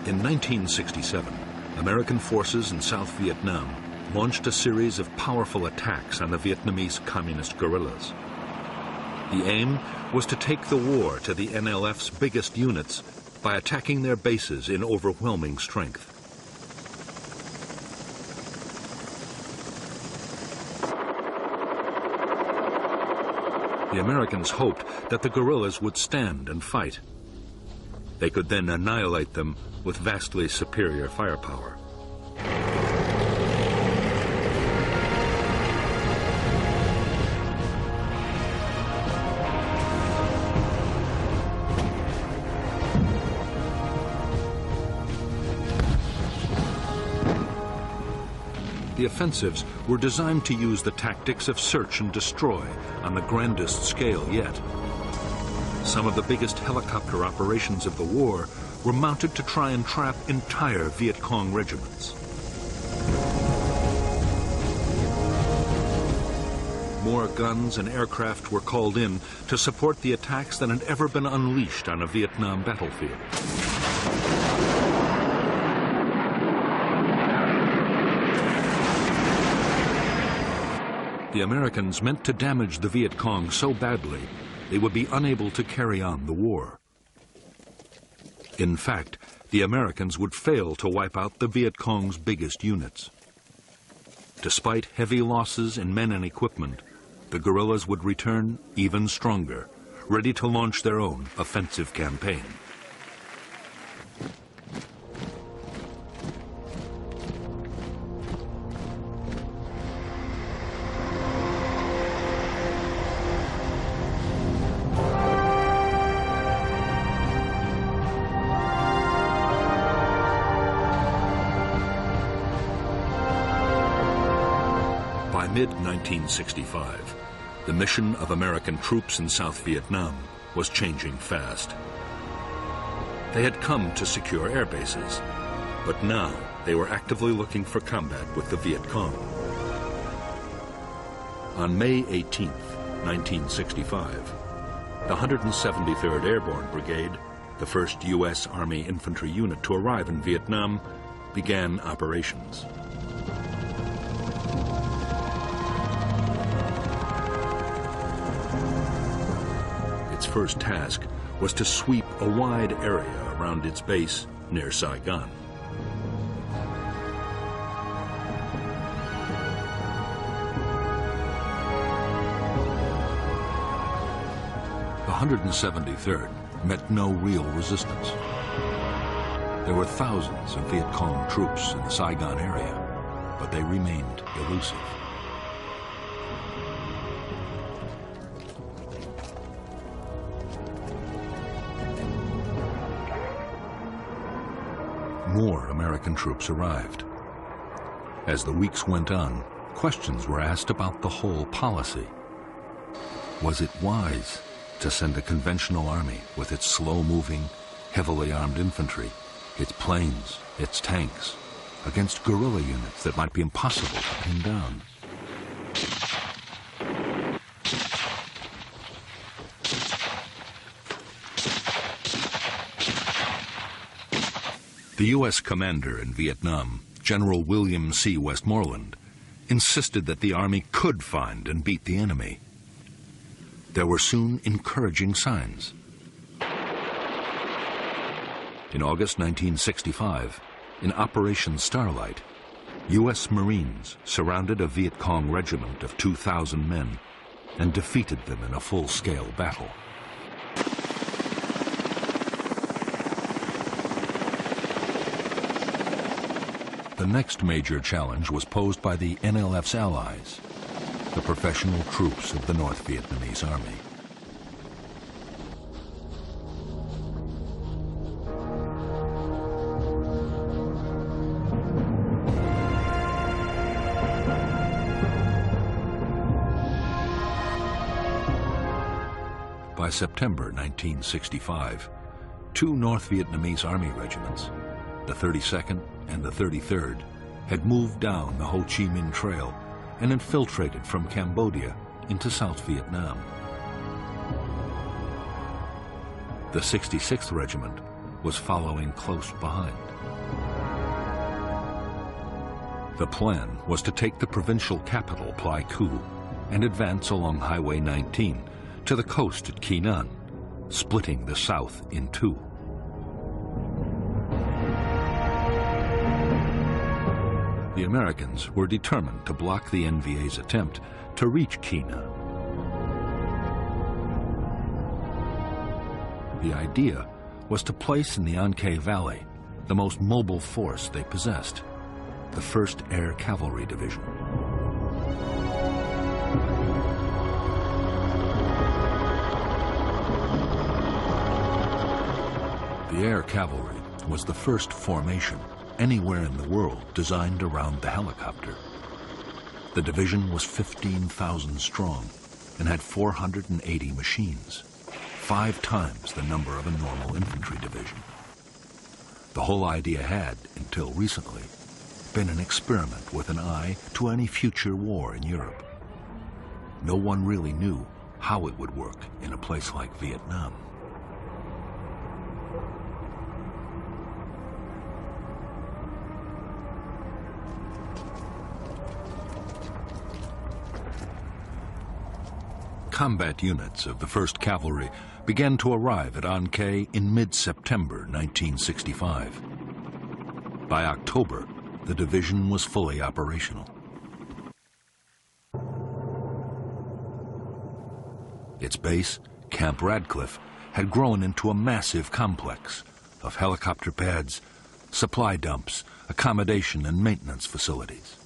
In 1967, American forces in South Vietnam launched a series of powerful attacks on the Vietnamese communist guerrillas. The aim was to take the war to the NLF's biggest units by attacking their bases in overwhelming strength. The Americans hoped that the guerrillas would stand and fight. They could then annihilate them with vastly superior firepower. The offensives were designed to use the tactics of search and destroy on the grandest scale yet. Some of the biggest helicopter operations of the war were mounted to try and trap entire Viet Cong regiments. More guns and aircraft were called in to support the attacks than had ever been unleashed on a Vietnam battlefield. The Americans meant to damage the Viet Cong so badly they would be unable to carry on the war. In fact, the Americans would fail to wipe out the Viet Cong's biggest units. Despite heavy losses in men and equipment, the guerrillas would return even stronger, ready to launch their own offensive campaign. By mid-1965, the mission of American troops in South Vietnam was changing fast. They had come to secure air bases, but now they were actively looking for combat with the Viet Cong. On May 18, 1965, the 173rd Airborne Brigade, the first U.S. Army infantry unit to arrive in Vietnam, began operations. Its first task was to sweep a wide area around its base near Saigon. The 173rd met no real resistance. There were thousands of Viet Cong troops in the Saigon area, but they remained elusive. More American troops arrived. As the weeks went on, questions were asked about the whole policy. Was it wise to send a conventional army with its slow-moving, heavily armed infantry, its planes, its tanks, against guerrilla units that might be impossible to pin down? The U.S. commander in Vietnam, General William C. Westmoreland, insisted that the Army could find and beat the enemy. There were soon encouraging signs. In August 1965, in Operation Starlight, U.S. Marines surrounded a Viet Cong regiment of 2,000 men and defeated them in a full-scale battle. The next major challenge was posed by the NLF's allies, the professional troops of the North Vietnamese Army. By September 1965, two North Vietnamese Army regiments, the 32nd and the 33rd, had moved down the Ho Chi Minh Trail and infiltrated from Cambodia into South Vietnam. The 66th Regiment was following close behind. The plan was to take the provincial capital, Pleiku, and advance along Highway 19 to the coast at Keenan, splitting the south in two. The Americans were determined to block the NVA's attempt to reach Keenan. The idea was to place in the Anke Valley the most mobile force they possessed, the 1st Air Cavalry Division. The Air Cavalry was the first formation anywhere in the world designed around the helicopter. The division was 15,000 strong and had 480 machines, 5 times the number of a normal infantry division. The whole idea had, until recently, been an experiment with an eye to any future war in Europe. No one really knew how it would work in a place like Vietnam. Combat units of the 1st Cavalry began to arrive at Anke in mid-September 1965. By October, the division was fully operational. Its base, Camp Radcliffe, had grown into a massive complex of helicopter pads, supply dumps, accommodation and maintenance facilities.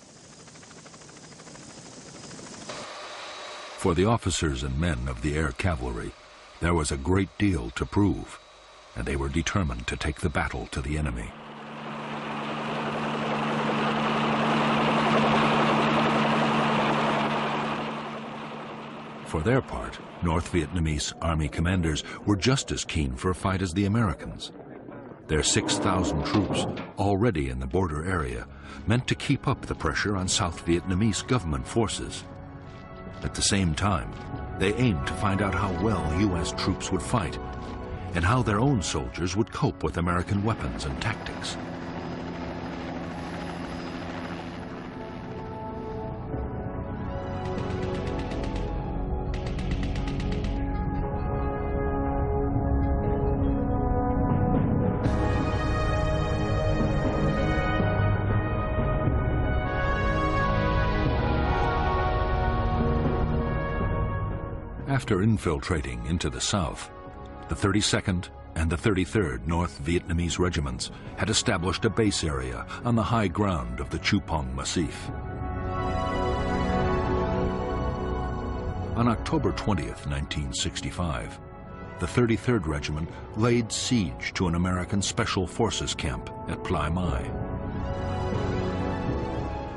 For the officers and men of the Air Cavalry, there was a great deal to prove, and they were determined to take the battle to the enemy. For their part, North Vietnamese Army commanders were just as keen for a fight as the Americans. Their 6,000 troops, already in the border area, meant to keep up the pressure on South Vietnamese government forces. At the same time, they aimed to find out how well U.S. troops would fight and how their own soldiers would cope with American weapons and tactics. After infiltrating into the south, the 32nd and the 33rd North Vietnamese regiments had established a base area on the high ground of the Chupong Massif. On October 20th, 1965, the 33rd Regiment laid siege to an American Special Forces camp at Plai Mai.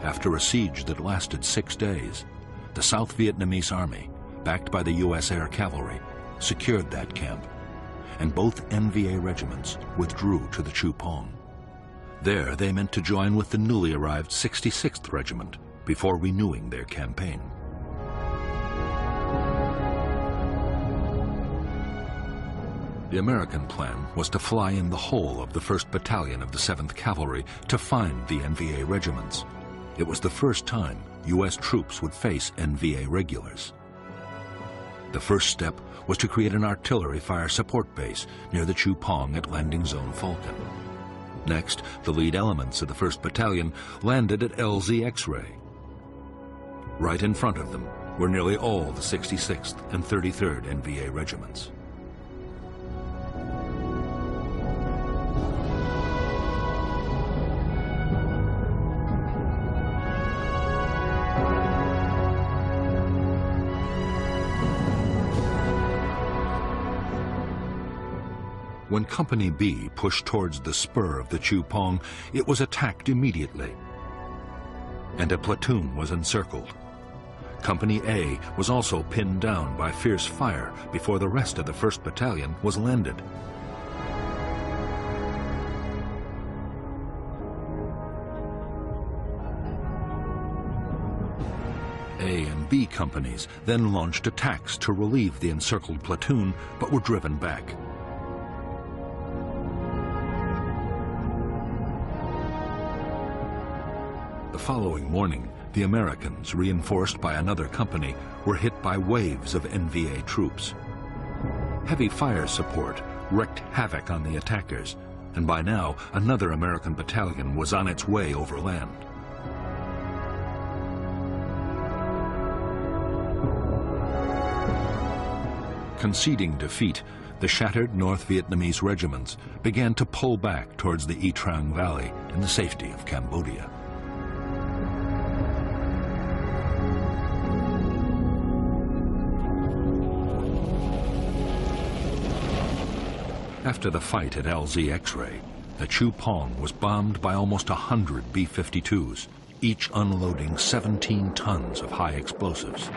After a siege that lasted 6 days, the South Vietnamese Army, backed by the U.S. Air Cavalry, secured that camp, and both NVA regiments withdrew to the Chupong. There they meant to join with the newly arrived 66th Regiment before renewing their campaign. The American plan was to fly in the whole of the 1st Battalion of the 7th Cavalry to find the NVA regiments. It was the first time U.S. troops would face NVA regulars. The first step was to create an artillery fire support base near the Chupong at Landing Zone Falcon. Next, the lead elements of the 1st Battalion landed at LZ X-Ray. Right in front of them were nearly all the 66th and 33rd NVA regiments. When Company B pushed towards the spur of the Chupong, it was attacked immediately, and a platoon was encircled. Company A was also pinned down by fierce fire before the rest of the 1st Battalion was landed. A and B companies then launched attacks to relieve the encircled platoon, but were driven back. The following morning, the Americans, reinforced by another company, were hit by waves of NVA troops. Heavy fire support wreaked havoc on the attackers, and by now another American battalion was on its way overland. Conceding defeat, the shattered North Vietnamese regiments began to pull back towards the Y Trang Valley in the safety of Cambodia. After the fight at LZ X-Ray, the Chu Pong was bombed by almost 100 B-52s, each unloading 17 tons of high explosives.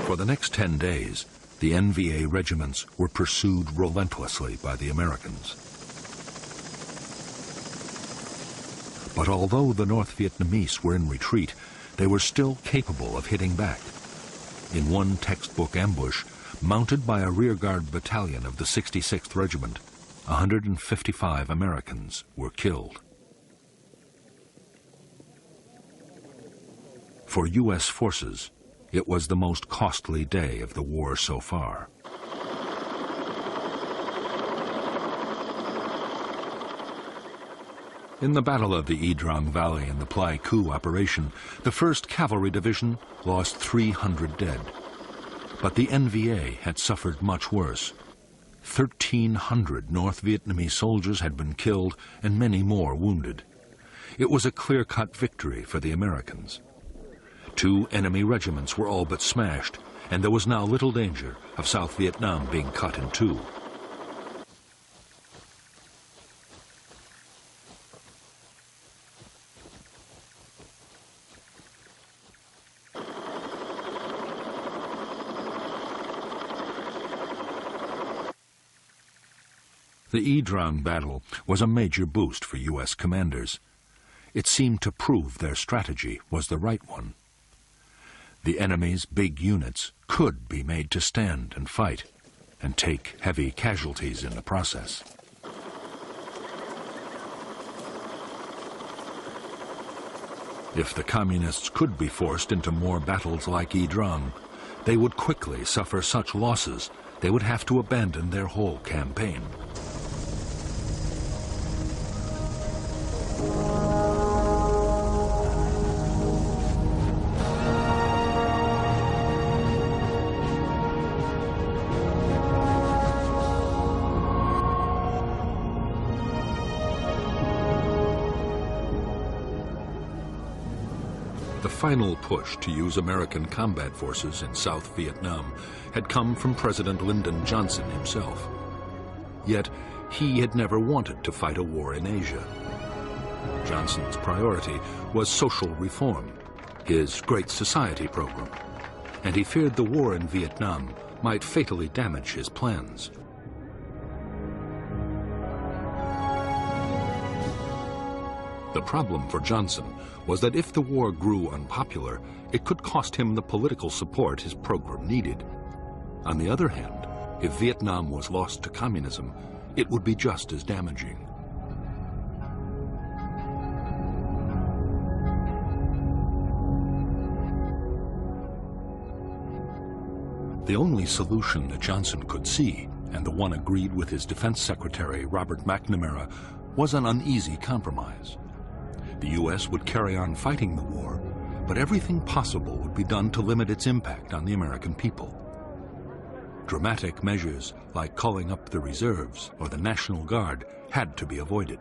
For the next 10 days, the NVA regiments were pursued relentlessly by the Americans. But although the North Vietnamese were in retreat, they were still capable of hitting back. In one textbook ambush, mounted by a rearguard battalion of the 66th Regiment, 155 Americans were killed. For U.S. forces, it was the most costly day of the war so far. In the Battle of the Y Trang Valley and the Pleiku operation, the 1st Cavalry Division lost 300 dead. But the NVA had suffered much worse. 1,300 North Vietnamese soldiers had been killed and many more wounded. It was a clear-cut victory for the Americans. 2 enemy regiments were all but smashed, and there was now little danger of South Vietnam being cut in two. The Y Trang battle was a major boost for U.S. commanders. It seemed to prove their strategy was the right one. The enemy's big units could be made to stand and fight, and take heavy casualties in the process. If the Communists could be forced into more battles like Y Trang, they would quickly suffer such losses they would have to abandon their whole campaign. The final push to use American combat forces in South Vietnam had come from President Lyndon Johnson himself. Yet, he had never wanted to fight a war in Asia. Johnson's priority was social reform, his Great Society program, and he feared the war in Vietnam might fatally damage his plans. The problem for Johnson was that if the war grew unpopular, it could cost him the political support his program needed. On the other hand, if Vietnam was lost to communism, it would be just as damaging. The only solution that Johnson could see, and the one agreed with his Defense Secretary Robert McNamara, was an uneasy compromise. The U.S. would carry on fighting the war, but everything possible would be done to limit its impact on the American people. Dramatic measures like calling up the reserves or the National Guard had to be avoided.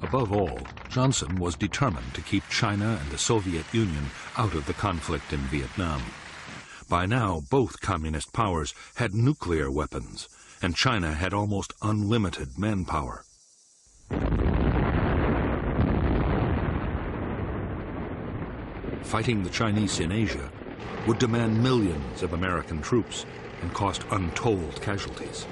Above all, Johnson was determined to keep China and the Soviet Union out of the conflict in Vietnam. By now, both communist powers had nuclear weapons, and China had almost unlimited manpower. fighting the Chinese in Asia, would demand millions of American troops and cost untold casualties.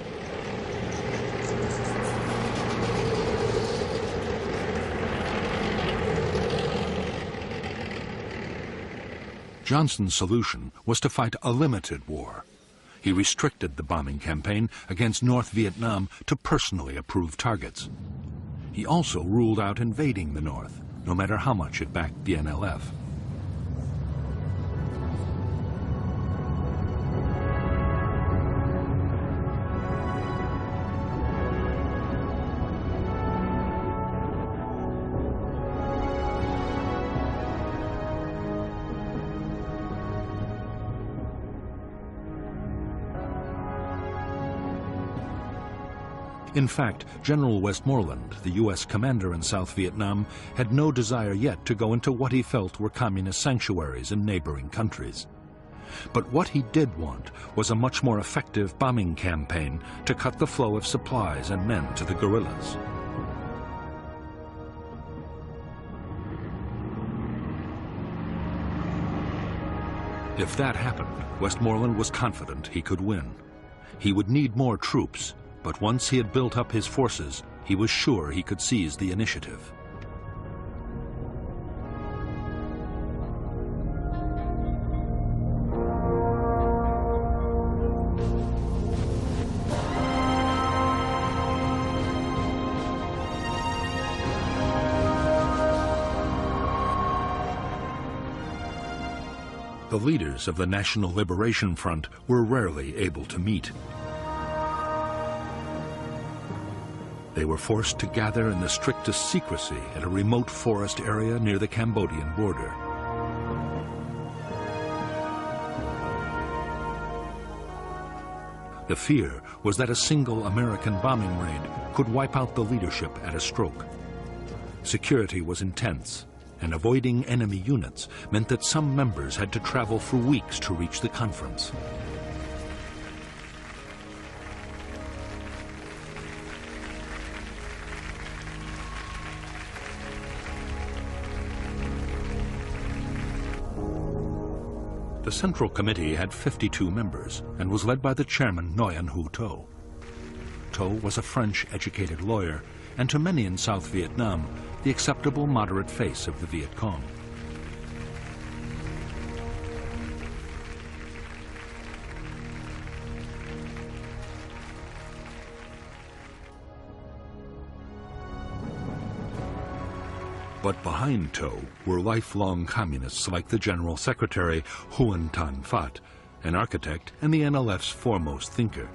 Johnson's solution was to fight a limited war. He restricted the bombing campaign against North Vietnam to personally approved targets. He also ruled out invading the North, no matter how much it backed the NLF. In fact, General Westmoreland, the U.S. commander in South Vietnam, had no desire yet to go into what he felt were communist sanctuaries in neighboring countries. But what he did want was a much more effective bombing campaign to cut the flow of supplies and men to the guerrillas. If that happened, Westmoreland was confident he could win. He would need more troops, but once he had built up his forces, he was sure he could seize the initiative. The leaders of the National Liberation Front were rarely able to meet. They were forced to gather in the strictest secrecy at a remote forest area near the Cambodian border. The fear was that a single American bombing raid could wipe out the leadership at a stroke. Security was intense, and avoiding enemy units meant that some members had to travel for weeks to reach the conference. The Central Committee had 52 members and was led by the chairman, Nguyen Hue To. To was a French-educated lawyer and to many in South Vietnam, the acceptable moderate face of the Viet Cong. But behind To were lifelong communists like the General Secretary Huon Tan Phat, an architect and the NLF's foremost thinker.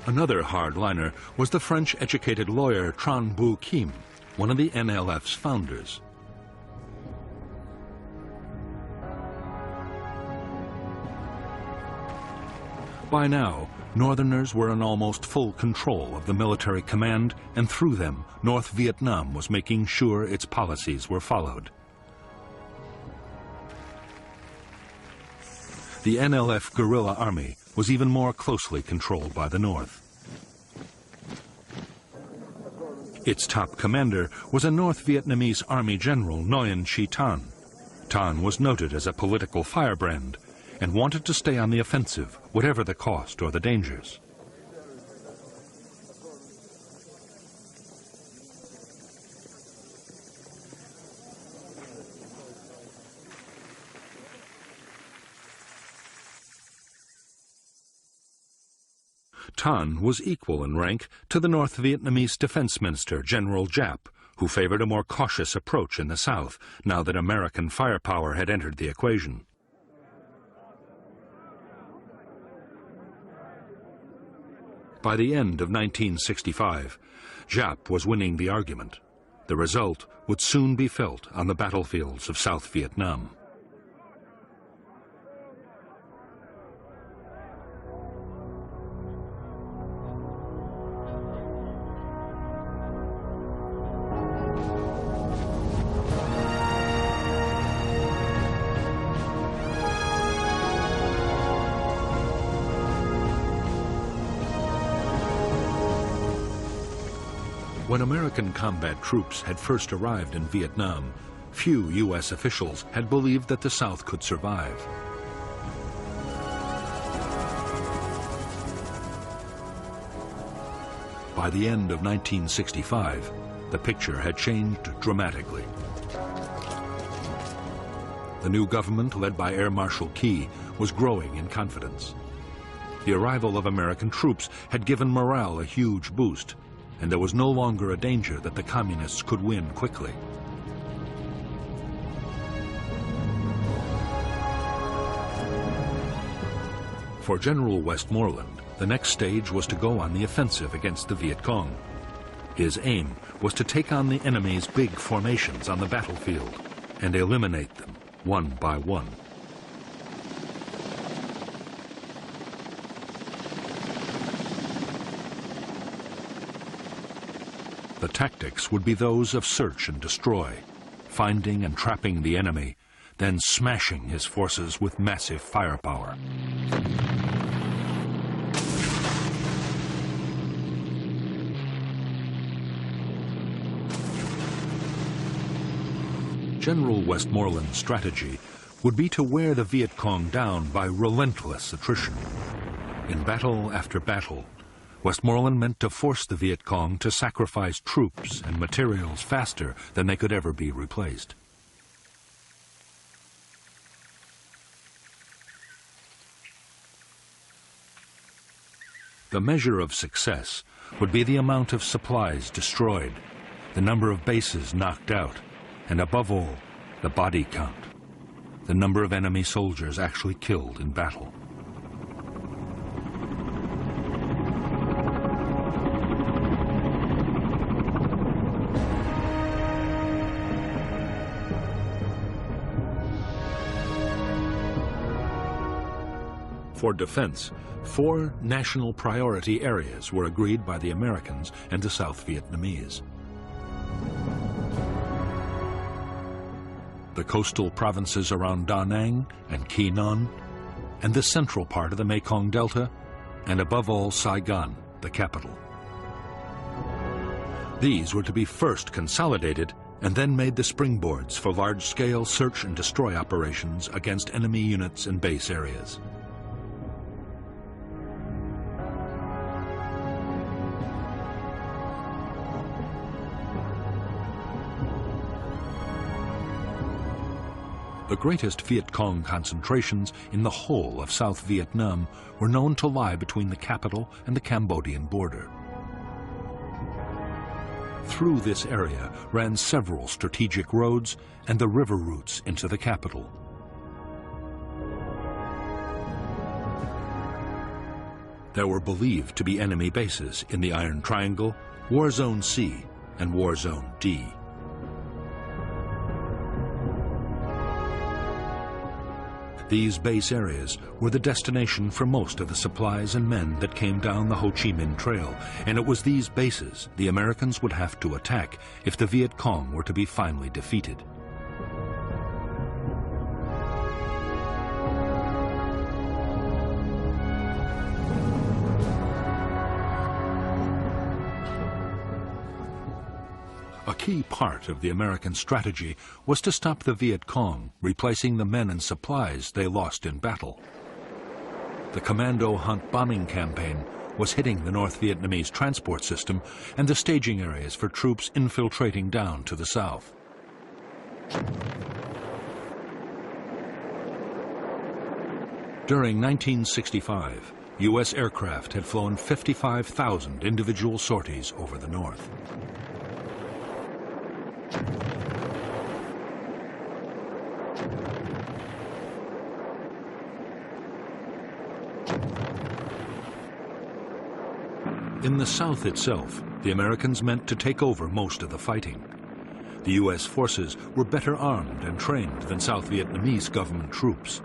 Another hardliner was the French-educated lawyer Tran Bu Kim, one of the NLF's founders. By now, Northerners were in almost full control of the military command, and through them, North Vietnam was making sure its policies were followed. The NLF guerrilla army was even more closely controlled by the North. Its top commander was a North Vietnamese Army General Nguyen Chi Tan. Tan was noted as a political firebrand and wanted to stay on the offensive, whatever the cost or the dangers. Tan was equal in rank to the North Vietnamese Defense Minister, General Giap, who favored a more cautious approach in the South, now that American firepower had entered the equation. By the end of 1965, Giap was winning the argument. The result would soon be felt on the battlefields of South Vietnam. When American combat troops had first arrived in Vietnam, few U.S. officials had believed that the South could survive. By the end of 1965, the picture had changed dramatically. The new government, led by Air Marshal Key, was growing in confidence. The arrival of American troops had given morale a huge boost, and there was no longer a danger that the communists could win quickly. For General Westmoreland, the next stage was to go on the offensive against the Viet Cong. His aim was to take on the enemy's big formations on the battlefield and eliminate them one by one. The tactics would be those of search and destroy, finding and trapping the enemy, then smashing his forces with massive firepower. General Westmoreland's strategy would be to wear the Viet Cong down by relentless attrition. In battle after battle, Westmoreland meant to force the Viet Cong to sacrifice troops and materials faster than they could ever be replaced. The measure of success would be the amount of supplies destroyed, the number of bases knocked out, and above all, the body count, the number of enemy soldiers actually killed in battle. For defense, 4 national priority areas were agreed by the Americans and the South Vietnamese. The coastal provinces around Da Nang and Quy Nhon, and the central part of the Mekong Delta, and above all Saigon, the capital. These were to be first consolidated and then made the springboards for large-scale search and destroy operations against enemy units and base areas. The greatest Viet Cong concentrations in the whole of South Vietnam were known to lie between the capital and the Cambodian border. Through this area ran several strategic roads and the river routes into the capital. There were believed to be enemy bases in the Iron Triangle, War Zone C, and War Zone D. These base areas were the destination for most of the supplies and men that came down the Ho Chi Minh Trail, and it was these bases the Americans would have to attack if the Viet Cong were to be finally defeated. A key part of the American strategy was to stop the Viet Cong, replacing the men and supplies they lost in battle. The Commando Hunt bombing campaign was hitting the North Vietnamese transport system and the staging areas for troops infiltrating down to the south. During 1965, U.S. aircraft had flown 55,000 individual sorties over the north. In the South itself, the Americans meant to take over most of the fighting. The U.S. forces were better armed and trained than South Vietnamese government troops.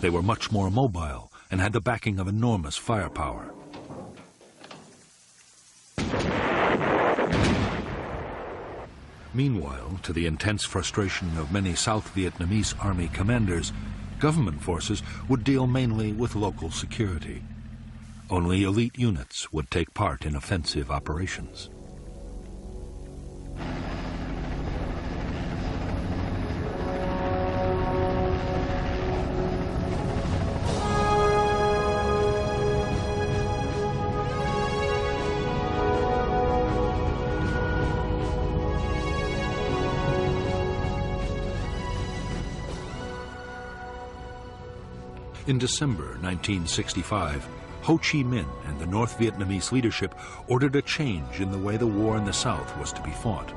They were much more mobile and had the backing of enormous firepower. Meanwhile, to the intense frustration of many South Vietnamese army commanders, Government forces would deal mainly with local security. Only elite units would take part in offensive operations. In December 1965, Ho Chi Minh and the North Vietnamese leadership ordered a change in the way the war in the South was to be fought.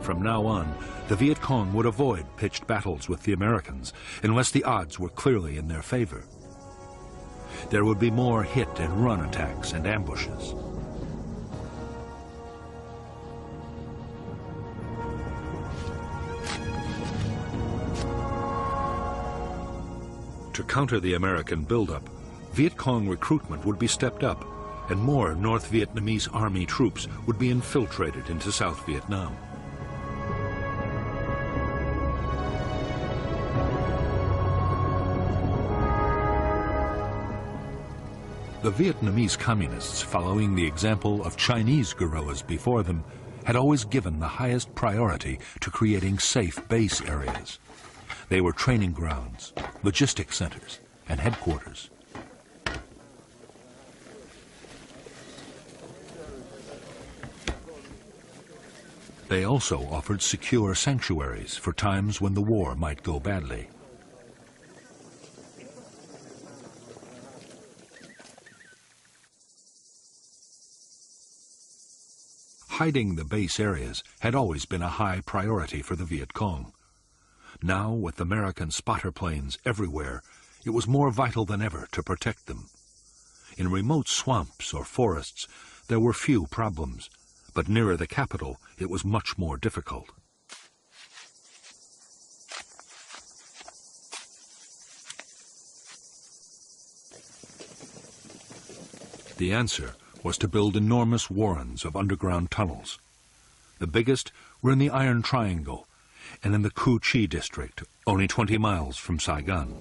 From now on, the Viet Cong would avoid pitched battles with the Americans unless the odds were clearly in their favor. There would be more hit and run attacks and ambushes. To counter the American buildup, Viet Cong recruitment would be stepped up, and more North Vietnamese army troops would be infiltrated into South Vietnam. The Vietnamese communists, following the example of Chinese guerrillas before them, had always given the highest priority to creating safe base areas. They were training grounds, logistic centers, and headquarters. They also offered secure sanctuaries for times when the war might go badly. Hiding the base areas had always been a high priority for the Viet Cong. Now, with American spotter planes everywhere, it was more vital than ever to protect them. In remote swamps or forests, there were few problems, but nearer the capital, it was much more difficult. The answer was to build enormous warrens of underground tunnels. The biggest were in the Iron Triangle and in the Cu Chi district, only 20 miles from Saigon.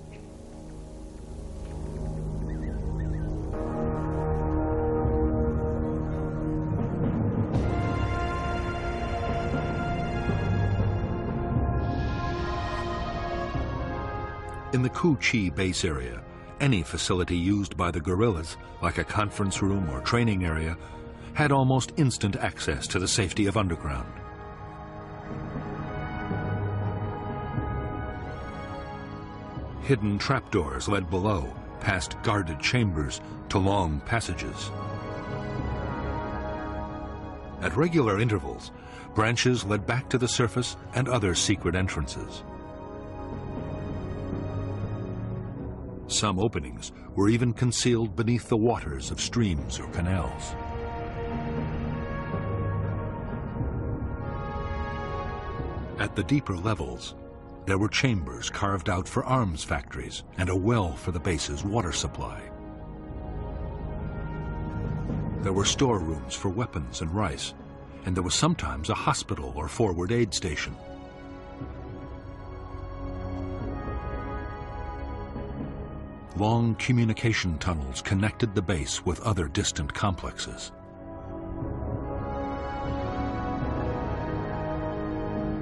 In the Cu Chi base area, any facility used by the guerrillas, like a conference room or training area, had almost instant access to the safety of underground. Hidden trapdoors led below, past guarded chambers, to long passages. At regular intervals, branches led back to the surface and other secret entrances. Some openings were even concealed beneath the waters of streams or canals. At the deeper levels, there were chambers carved out for arms factories and a well for the base's water supply. There were storerooms for weapons and rice, and there was sometimes a hospital or forward aid station. Long communication tunnels connected the base with other distant complexes.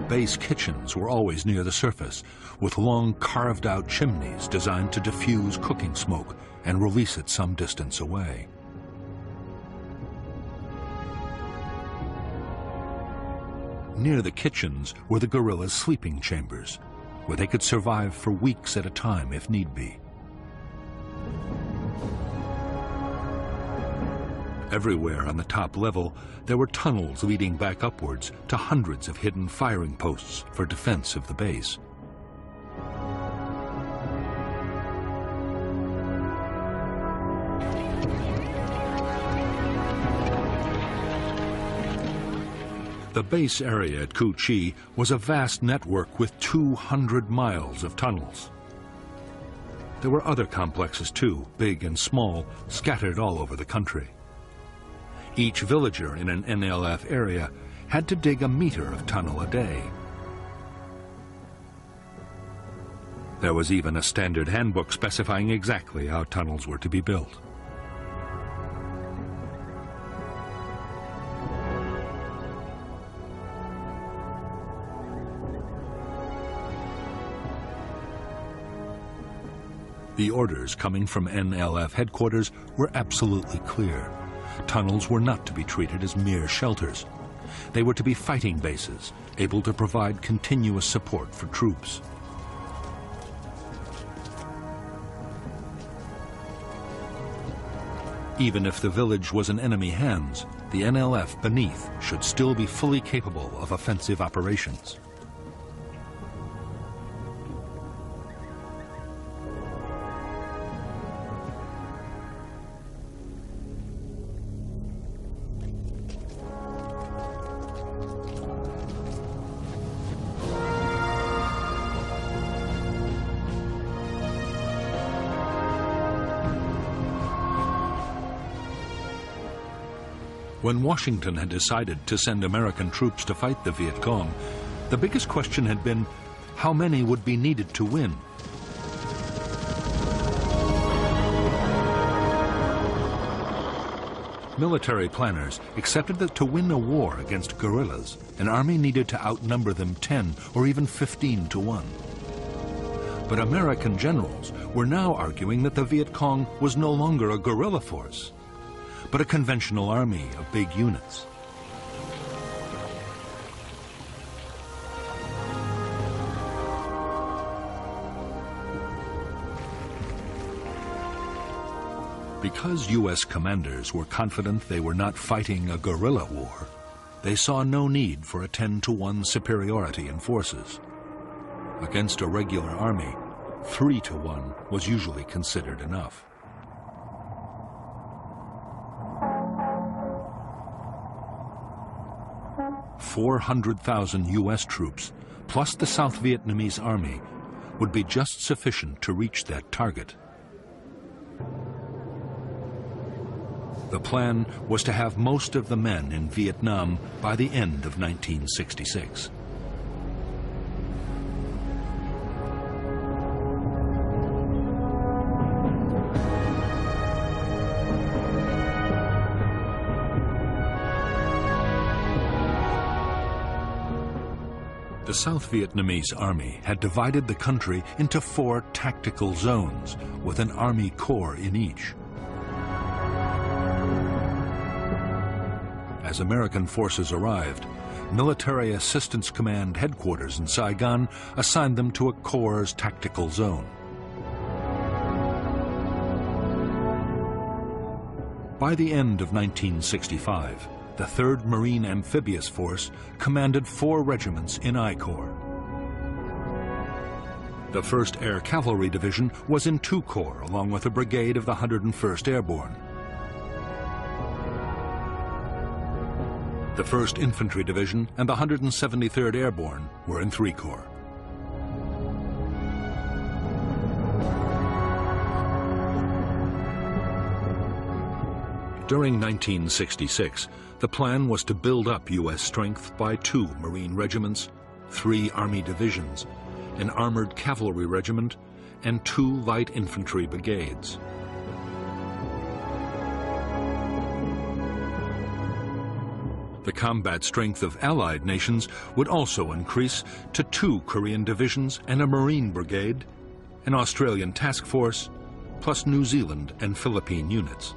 Base kitchens were always near the surface, with long carved-out chimneys designed to diffuse cooking smoke and release it some distance away. Near the kitchens were the guerrillas' sleeping chambers, where they could survive for weeks at a time if need be. Everywhere on the top level, there were tunnels leading back upwards to hundreds of hidden firing posts for defense of the base. The base area at Cu Chi was a vast network with 200 miles of tunnels. There were other complexes too, big and small, scattered all over the country. Each villager in an NLF area had to dig a meter of tunnel a day. There was even a standard handbook specifying exactly how tunnels were to be built. The orders coming from NLF headquarters were absolutely clear. Tunnels were not to be treated as mere shelters. They were to be fighting bases, able to provide continuous support for troops. Even if the village was in enemy hands, the NLF beneath should still be fully capable of offensive operations. When Washington had decided to send American troops to fight the Viet Cong, the biggest question had been how many would be needed to win. Military planners accepted that to win a war against guerrillas, an army needed to outnumber them 10 or even 15 to 1. But American generals were now arguing that the Viet Cong was no longer a guerrilla force, but a conventional army of big units. Because U.S. commanders were confident they were not fighting a guerrilla war, they saw no need for a 10-to-1 superiority in forces. Against a regular army, 3-to-1 was usually considered enough. $400,000 U.S. troops, plus the South Vietnamese army, would be just sufficient to reach that target. The plan was to have most of the men in Vietnam by the end of 1966. The South Vietnamese army had divided the country into 4 tactical zones, with an army corps in each. As American forces arrived, Military Assistance Command headquarters in Saigon assigned them to a corps' tactical zone. By the end of 1965, the 3rd Marine Amphibious Force commanded 4 regiments in I Corps. The 1st Air Cavalry Division was in II Corps, along with a brigade of the 101st Airborne. The 1st Infantry Division and the 173rd Airborne were in III Corps. During 1966, the plan was to build up U.S. strength by 2 Marine regiments, 3 Army divisions, an armored cavalry regiment, and 2 light infantry brigades. The combat strength of Allied nations would also increase to 2 Korean divisions and a Marine brigade, an Australian task force, plus New Zealand and Philippine units.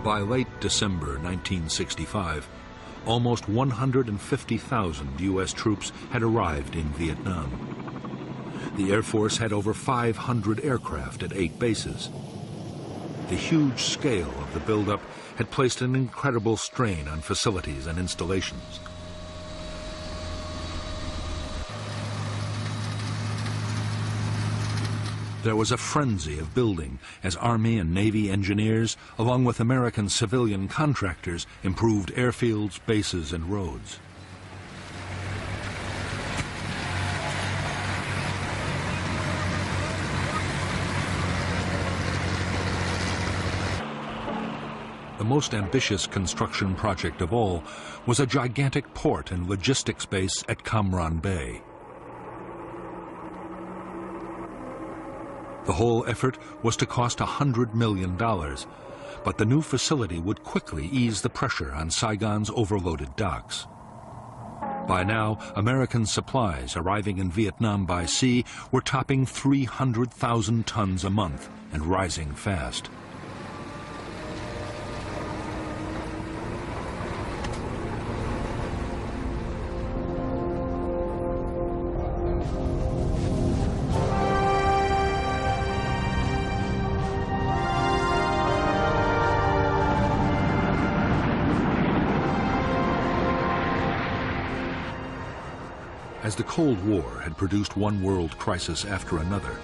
By late December 1965, almost 150,000 U.S. troops had arrived in Vietnam. The Air Force had over 500 aircraft at 8 bases. The huge scale of the buildup had placed an incredible strain on facilities and installations. There was a frenzy of building as Army and Navy engineers, along with American civilian contractors, improved airfields, bases, and roads. The most ambitious construction project of all was a gigantic port and logistics base at Cam Ranh Bay. The whole effort was to cost $100 million, but the new facility would quickly ease the pressure on Saigon's overloaded docks. By now, American supplies arriving in Vietnam by sea were topping 300,000 tons a month and rising fast. As the Cold War had produced one world crisis after another,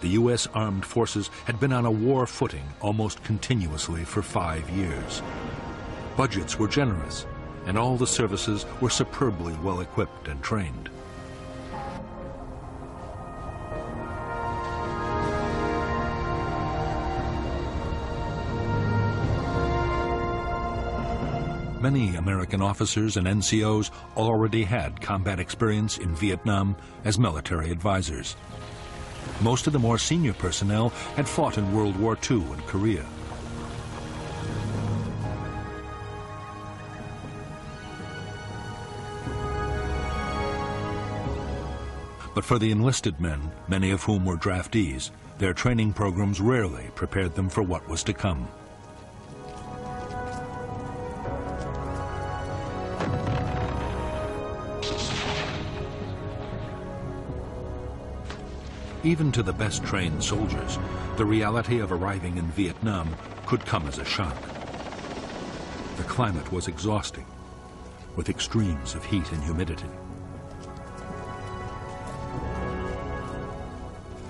the U.S. armed forces had been on a war footing almost continuously for 5 years. Budgets were generous, and all the services were superbly well equipped and trained. Many American officers and NCOs already had combat experience in Vietnam as military advisors. Most of the more senior personnel had fought in World War II and Korea. But for the enlisted men, many of whom were draftees, their training programs rarely prepared them for what was to come. Even to the best trained soldiers, the reality of arriving in Vietnam could come as a shock. The climate was exhausting, with extremes of heat and humidity.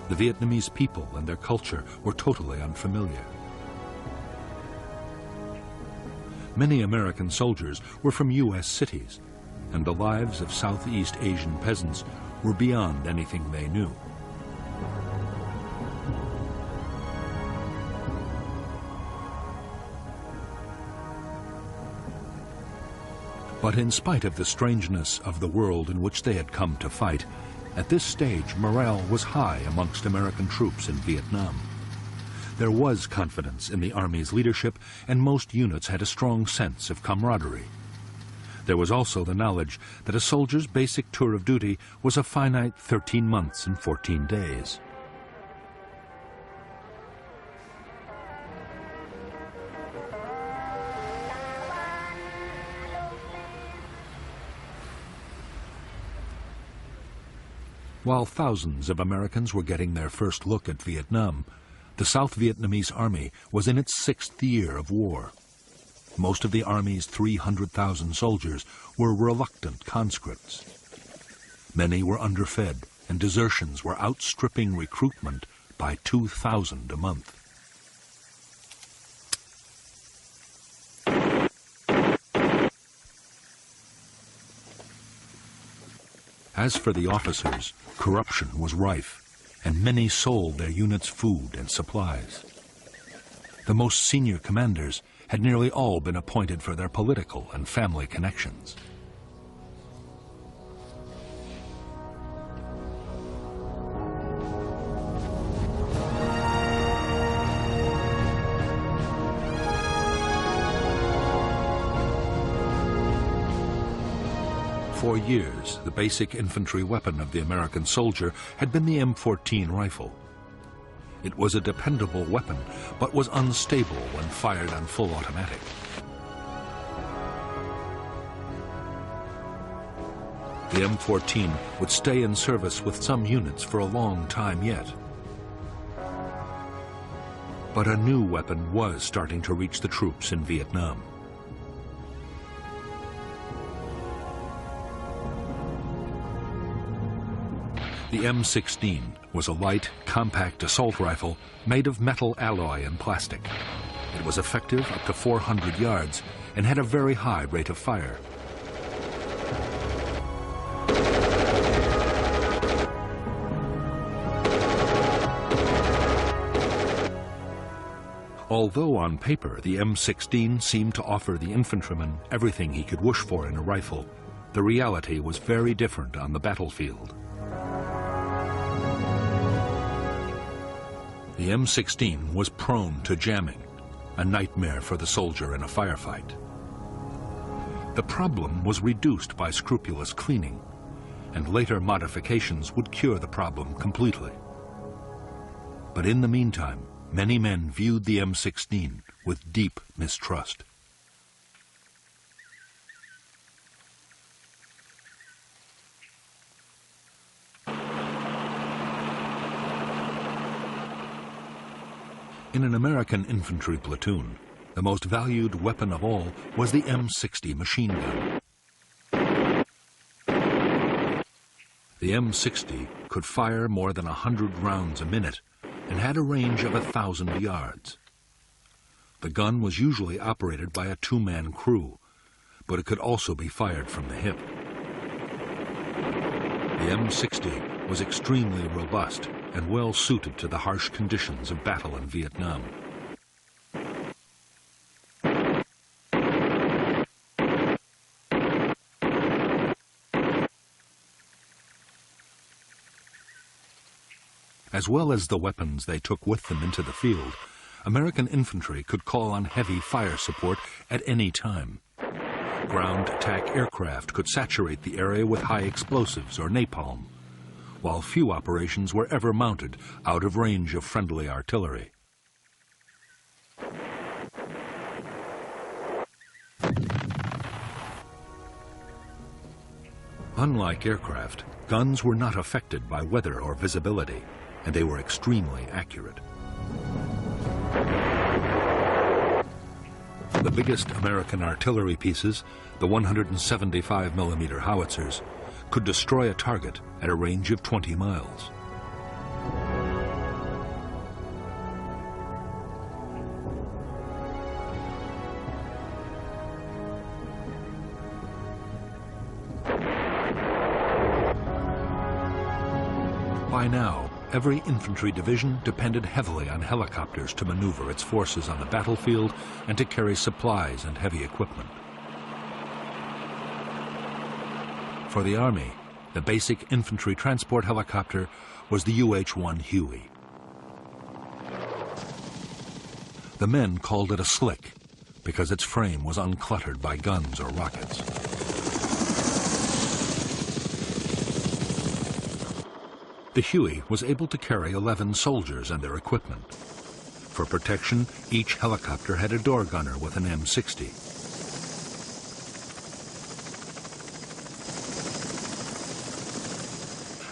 The Vietnamese people and their culture were totally unfamiliar. Many American soldiers were from U.S. cities, and the lives of Southeast Asian peasants were beyond anything they knew. But in spite of the strangeness of the world in which they had come to fight, at this stage morale was high amongst American troops in Vietnam. There was confidence in the Army's leadership, and most units had a strong sense of camaraderie. There was also the knowledge that a soldier's basic tour of duty was a finite 13 months and 14 days. While thousands of Americans were getting their first look at Vietnam, the South Vietnamese Army was in its 6th year of war. Most of the Army's 300,000 soldiers were reluctant conscripts. Many were underfed, and desertions were outstripping recruitment by 2,000 a month. As for the officers, corruption was rife, and many sold their units food and supplies. The most senior commanders had nearly all been appointed for their political and family connections. For years, the basic infantry weapon of the American soldier had been the M14 rifle. It was a dependable weapon, but was unstable when fired on full automatic. The M14 would stay in service with some units for a long time yet. But a new weapon was starting to reach the troops in Vietnam. The M16 was a light, compact assault rifle made of metal alloy and plastic. It was effective up to 400 yards and had a very high rate of fire. Although on paper the M16 seemed to offer the infantryman everything he could wish for in a rifle, the reality was very different on the battlefield. The M16 was prone to jamming, a nightmare for the soldier in a firefight. The problem was reduced by scrupulous cleaning, and later modifications would cure the problem completely. But in the meantime, many men viewed the M16 with deep mistrust. In an American infantry platoon, the most valued weapon of all was the M60 machine gun. The M60 could fire more than 100 rounds a minute and had a range of 1,000 yards. The gun was usually operated by a two-man crew, but it could also be fired from the hip. The M60 was extremely robust and well suited to the harsh conditions of battle in Vietnam. As well as the weapons they took with them into the field, American infantry could call on heavy fire support at any time. Ground attack aircraft could saturate the area with high explosives or napalm, while few operations were ever mounted out of range of friendly artillery. Unlike aircraft, guns were not affected by weather or visibility, and they were extremely accurate. The biggest American artillery pieces, the 175mm howitzers, could destroy a target at a range of 20 miles. By now, every infantry division depended heavily on helicopters to maneuver its forces on the battlefield and to carry supplies and heavy equipment. For the Army, the basic infantry transport helicopter was the UH-1 Huey. The men called it a slick because its frame was uncluttered by guns or rockets. The Huey was able to carry 11 soldiers and their equipment. For protection, each helicopter had a door gunner with an M60.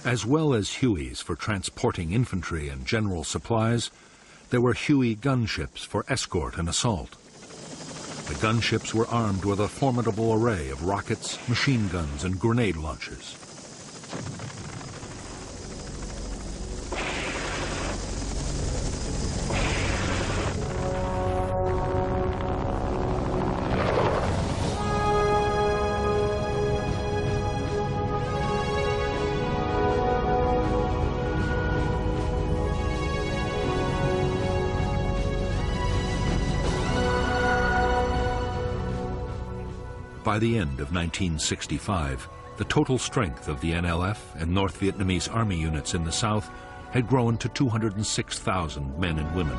As well as Hueys for transporting infantry and general supplies, there were Huey gunships for escort and assault. The gunships were armed with a formidable array of rockets, machine guns, and grenade launchers. By the end of 1965, the total strength of the NLF and North Vietnamese Army units in the South had grown to 206,000 men and women.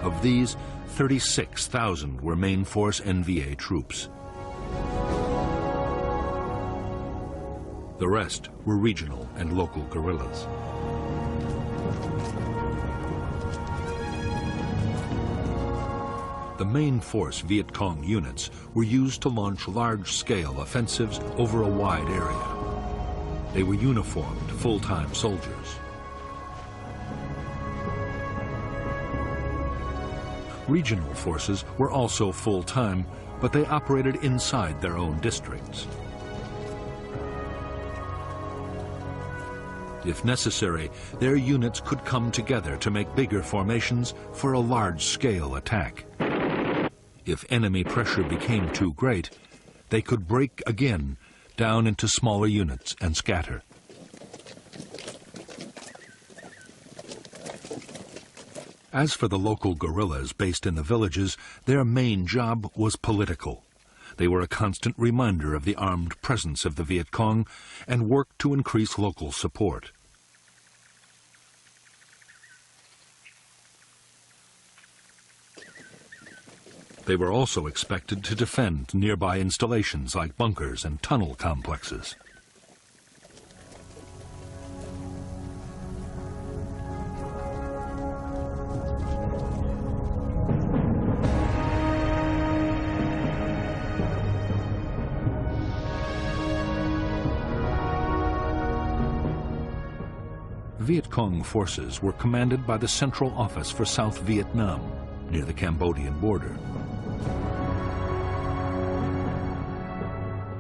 Of these, 36,000 were main force NVA troops. The rest were regional and local guerrillas. The main force Viet Cong units were used to launch large-scale offensives over a wide area. They were uniformed, full-time soldiers. Regional forces were also full-time, but they operated inside their own districts. If necessary, their units could come together to make bigger formations for a large-scale attack. If enemy pressure became too great, they could break again down into smaller units and scatter. As for the local guerrillas based in the villages, their main job was political. They were a constant reminder of the armed presence of the Viet Cong and worked to increase local support. They were also expected to defend nearby installations like bunkers and tunnel complexes. Viet Cong forces were commanded by the Central Office for South Vietnam, near the Cambodian border.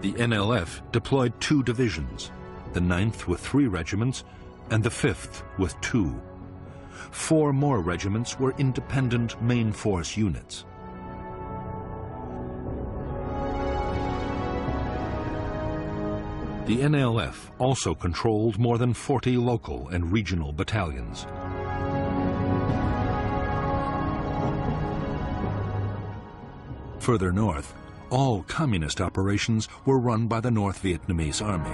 The NLF deployed 2 divisions, the 9th with 3 regiments and the 5th with 2. 4 more regiments were independent main force units. The NLF also controlled more than 40 local and regional battalions. Further north, all communist operations were run by the North Vietnamese Army.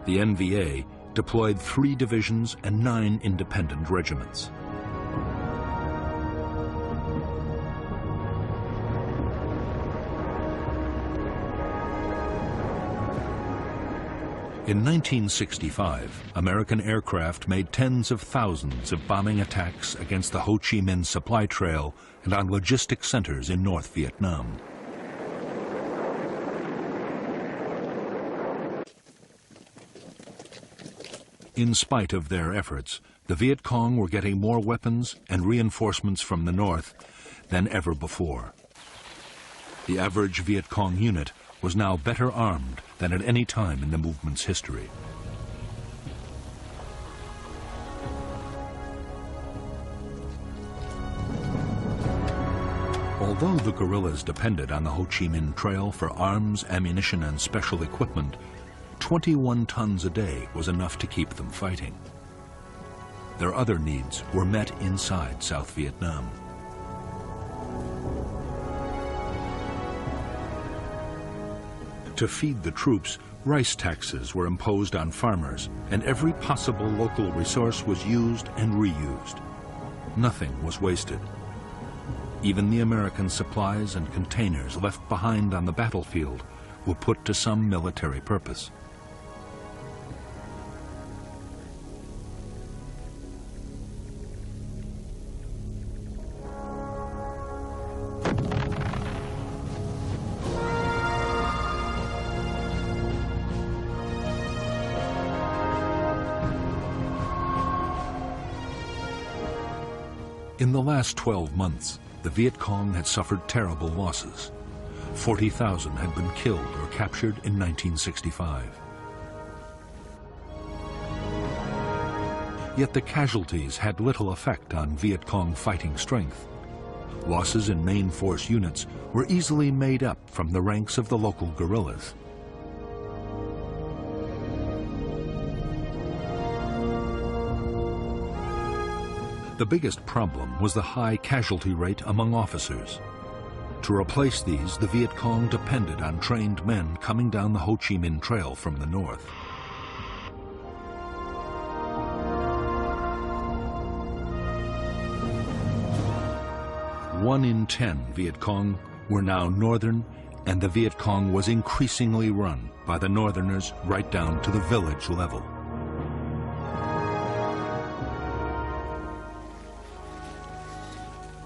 The NVA deployed 3 divisions and 9 independent regiments. In 1965, American aircraft made tens of thousands of bombing attacks against the Ho Chi Minh supply trail and on logistic centers in North Vietnam. In spite of their efforts, the Viet Cong were getting more weapons and reinforcements from the north than ever before. The average Viet Cong unit was now better armed than at any time in the movement's history. Although the guerrillas depended on the Ho Chi Minh Trail for arms, ammunition, and special equipment, 21 tons a day was enough to keep them fighting. Their other needs were met inside South Vietnam. To feed the troops, rice taxes were imposed on farmers, and every possible local resource was used and reused. Nothing was wasted. Even the American supplies and containers left behind on the battlefield were put to some military purpose. In the last 12 months, the Viet Cong had suffered terrible losses. 40,000 had been killed or captured in 1965. Yet the casualties had little effect on Viet Cong fighting strength. Losses in main force units were easily made up from the ranks of the local guerrillas. The biggest problem was the high casualty rate among officers. To replace these, the Viet Cong depended on trained men coming down the Ho Chi Minh Trail from the north. One in 10 Viet Cong were now northern, and the Viet Cong was increasingly run by the northerners right down to the village level.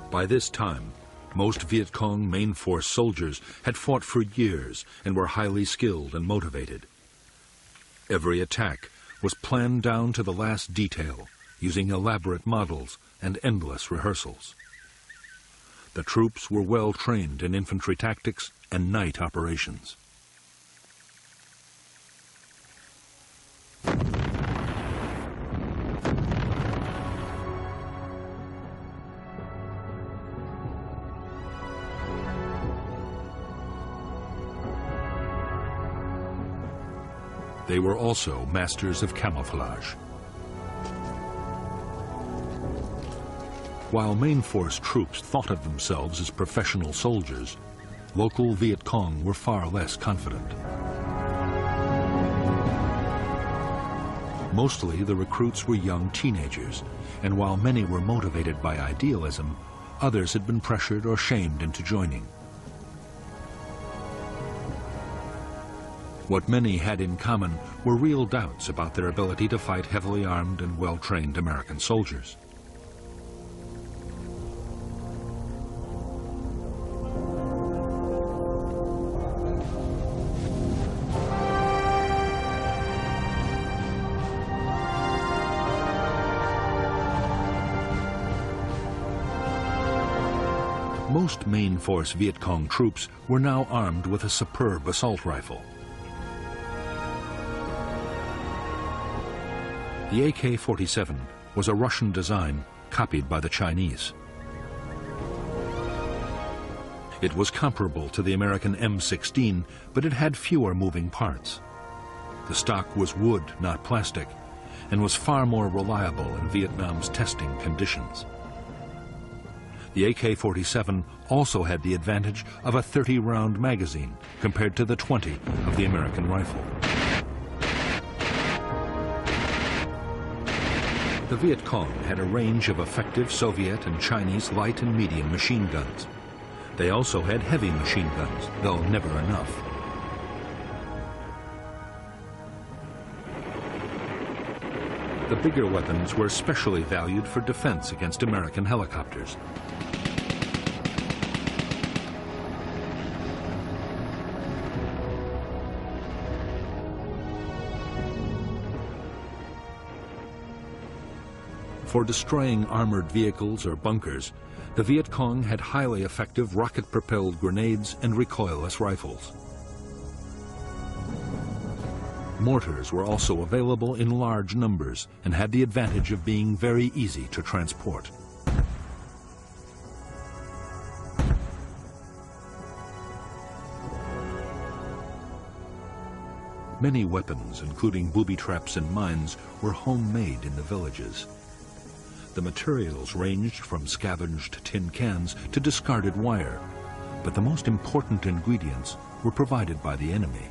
By this time, most Viet Cong main force soldiers had fought for years and were highly skilled and motivated. Every attack was planned down to the last detail, using elaborate models and endless rehearsals. The troops were well trained in infantry tactics and night operations. They were also masters of camouflage. While main force troops thought of themselves as professional soldiers, local Viet Cong were far less confident. Mostly the recruits were young teenagers, and while many were motivated by idealism, others had been pressured or shamed into joining. What many had in common were real doubts about their ability to fight heavily armed and well-trained American soldiers. Most main force Viet Cong troops were now armed with a superb assault rifle. The AK-47 was a Russian design copied by the Chinese. It was comparable to the American M16, but it had fewer moving parts. The stock was wood, not plastic, and was far more reliable in Vietnam's testing conditions. The AK-47 also had the advantage of a 30-round magazine compared to the 20 of the American rifle. The Viet Cong had a range of effective Soviet and Chinese light and medium machine guns. They also had heavy machine guns, though never enough. The bigger weapons were especially valued for defense against American helicopters. For destroying armored vehicles or bunkers, the Viet Cong had highly effective rocket-propelled grenades and recoilless rifles. Mortars were also available in large numbers and had the advantage of being very easy to transport. Many weapons, including booby traps and mines, were homemade in the villages. The materials ranged from scavenged tin cans to discarded wire, but the most important ingredients were provided by the enemy.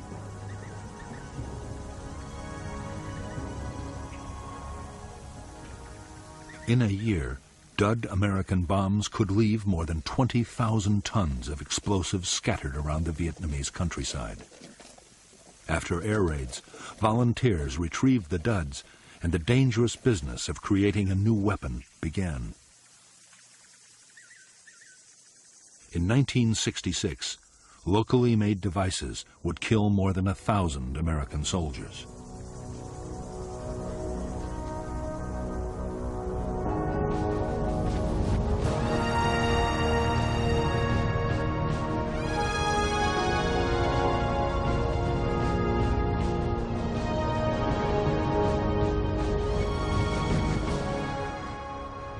In a year, dud American bombs could leave more than 20,000 tons of explosives scattered around the Vietnamese countryside. After air raids, volunteers retrieved the duds, and the dangerous business of creating a new weapon began. In 1966, locally made devices would kill more than 1,000 American soldiers.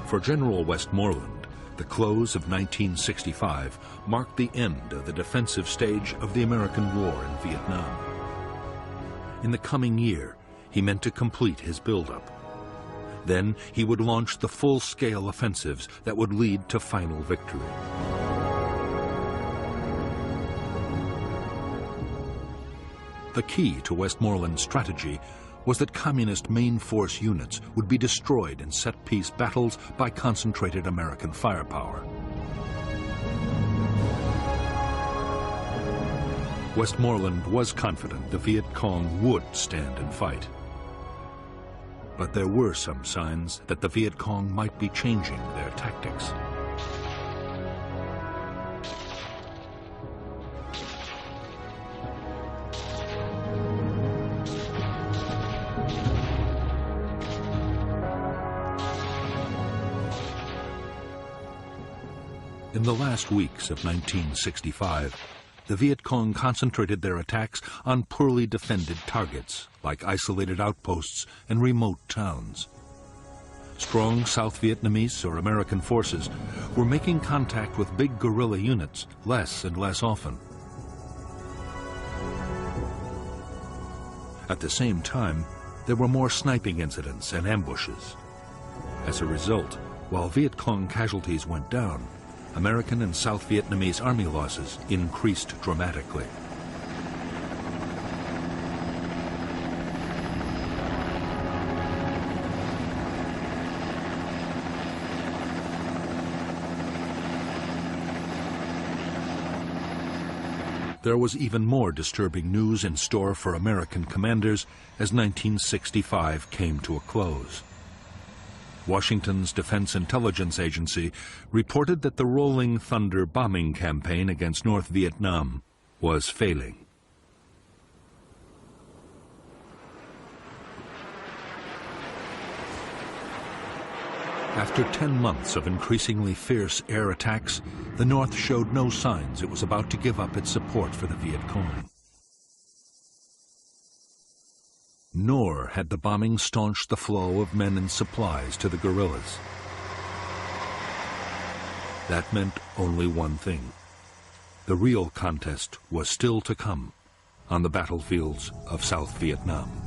For General Westmoreland, the close of 1965 marked the end of the defensive stage of the American war in Vietnam. In the coming year, he meant to complete his buildup. Then he would launch the full-scale offensives that would lead to final victory. The key to Westmoreland's strategy was that communist main force units would be destroyed in set-piece battles by concentrated American firepower. Westmoreland was confident the Viet Cong would stand and fight. But there were some signs that the Viet Cong might be changing their tactics. In the last weeks of 1965, the Viet Cong concentrated their attacks on poorly defended targets, like isolated outposts and remote towns. Strong South Vietnamese or American forces were making contact with big guerrilla units less and less often. At the same time, there were more sniping incidents and ambushes. As a result, While Viet Cong casualties went down, American and South Vietnamese army losses increased dramatically. There was even more disturbing news in store for American commanders as 1965 came to a close. Washington's Defense Intelligence Agency reported that the Rolling Thunder bombing campaign against North Vietnam was failing. After 10 months of increasingly fierce air attacks, the North showed no signs it was about to give up its support for the Viet Cong. Nor had the bombing staunched the flow of men and supplies to the guerrillas. That meant only one thing. The real contest was still to come on the battlefields of South Vietnam.